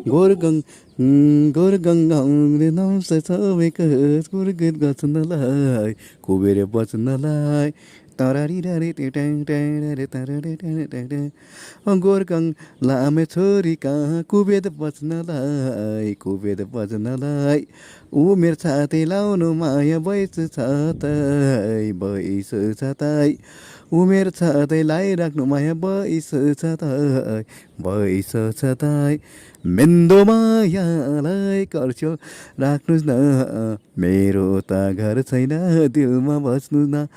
गोरगङ गोरगङ्गाले nums सबैको गुरगीत गर्छनलाई कुबेर बच्नलाई तरारिरारी गोरगङ लामे छोरी कहाँ कुबेर बच्नलाई उमेर छाते लाउनु माया बैस छातै उमेर छातै लाइराख्नु माया बैस छातै मेन्दो मायालाई कर्स्यो राख्नुहोस् न मेरो त घर छैन दिलमा बस्नु न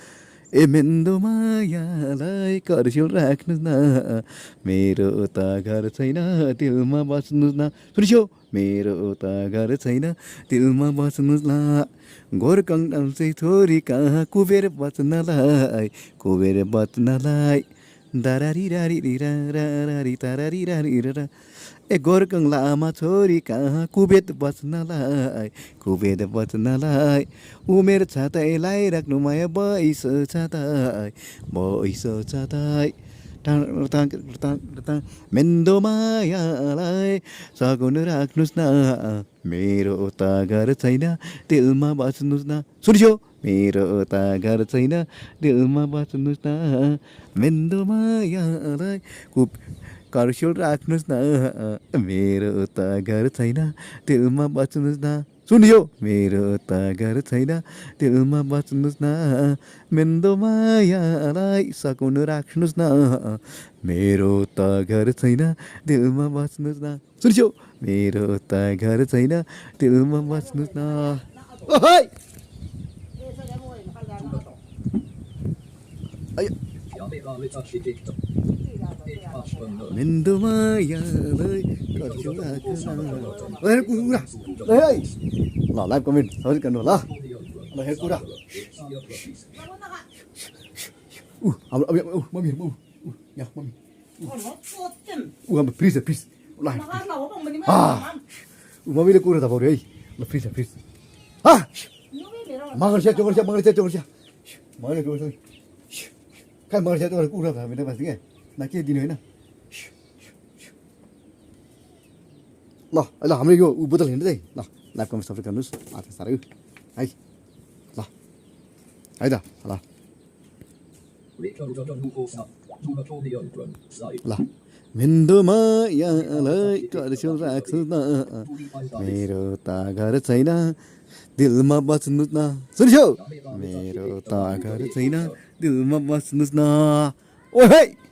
ए मेन्दो मायालाई कर्स्यो राख्नुहोस् न मेरो त घर छैन दिलमा बस्नुहोस् न सुनिस्यो मेरो त घर छैन दिलमा बस्नुहोस् न गोरकङ डान्से छोरी कहाँ कुबेर बच्नलाई दारारी तारारी ए गोरकङ लामा छोरी कहाँ कुबेर बच्नलाई उमेर छातैलाई राख्नु माया बैस छातै मेन्दो मायालाई सघाउनु राख्नुहोस् न मेरो त घर छैन दिलमा बस्नुहोस् न सुनिस्यो मेरो त घर छैन दिलमा बस्नुहोस् न मेन्दो मायालाई कर्स्यो राख्नुहोस् न मेरो त घर छैन दिलमा बस्नुहोस् न सुनियो मेरो त घर छैन दिलमा बस्नुहोस् न मेन्दो मायालाई सघाउनु राख्नुहोस् न मेरो त घर छैन दिलमा बस्नुहोस् न सुनियो मेरो त घर छैन दिलमा बस्नुहोस् न मेन्दो मायालाई कर्स्यो राख्नुहोस् न ल लाइभ कमेन्ट सजिलो गर्नु ल हेर कुरा हाम्रो मम्मी यहाँ मम्मी फ्रिज फ्रिज ल मम्मीले कुरा त पऱ्यो है ल फ्रिज फ्रिज मगर्स्या कहाँ मगर्स्या कुरा त हामी बस्छ क्या न के दिनु होइन ल ल हाम्रो यो बोतल हिँड्दै है ल लाइभ कमेन्ट सबै गर्नुहोस् आधा साह्रै है ल है त ल ल मेन्दो मायालाई कर्स्यो राख्नुहोस् न मेरो त घर छैन दिलमा बस्नुहोस् न सुनिस्यो मेरो त घर छैन दिलमा बस्नुहोस् न ओ है